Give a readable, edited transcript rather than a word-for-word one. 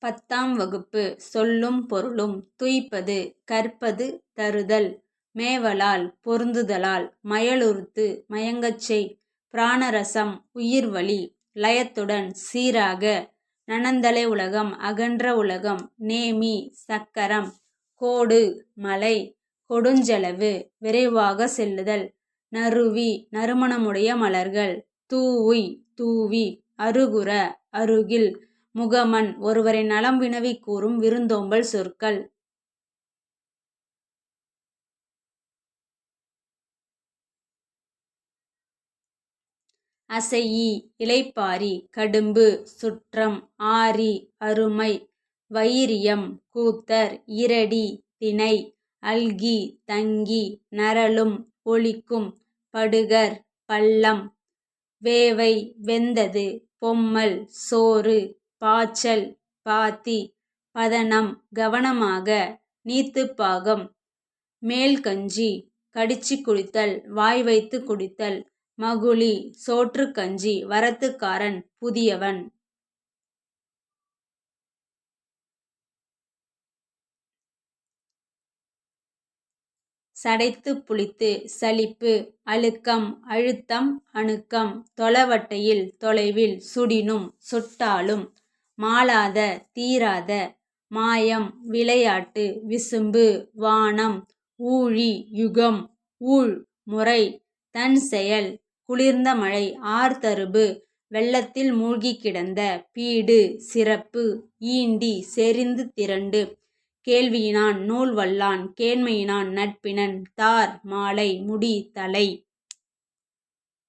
10ஆம் வகுப்பு. சொல்லும் பொருளும் துய்ப்பது கற்பது தருதல் மேவலால் பொருந்துதலால் மயலுறுத்து மயங்கச்செய் பிராணரசம் உயிர்வளி லயத்துடன் சீராக நனந்தலை உலகம் அகன்ற உலகம் நேமி சக்கரம் கோடு மலை கொடுஞ்செலவு விரைவாக செல்லுதல் நறுவி நறுமணமுடைய மலர்கள் தூஉய் தூவி அருகுர அருகில் முகமன் ஒருவரின் நலம் வினவிக் கூறும் விருந்தோம்பல் சொற்கள். அசையி இளைப்பாரி கடும்பு சுற்றம் ஆரி அருமை வைரியம் கூத்தர் இரடி திணை அல்கி தங்கி நரலும் ஒலிக்கும் படுகர் பள்ளம் வேவை வெந்தது பொம்மல் சோறு பாய்ச்சல் பாத்தி பதனம் கவனமாக நீத்துப்பாகம் மேல்கஞ்சி கடிச்சு குடித்தல் வாய் வைத்து குடித்தல் மகுளி சோற்றுக்கஞ்சி வரத்துக்காரன் புதியவன். சடைத்து புளித்து சலிப்பு அழுக்கம் அழுத்தம் அணுக்கம் தொலைவட்டையில் தொலைவில் சுடினும் சுட்டாலும் மாளாத தீராத மாயம் விளையாட்டு விசும்பு வானம் ஊழி யுகம் ஊழ் முறை தன் செயல் குளிர்ந்த மழை ஆர்தருபு வெள்ளத்தில் மூழ்கி கிடந்த பீடு சிறப்பு ஈண்டி செறிந்து திரண்டு கேள்வியினான் நூல் வல்லான் கேண்மையினான் நட்பினன் தார் மாலை முடி தலை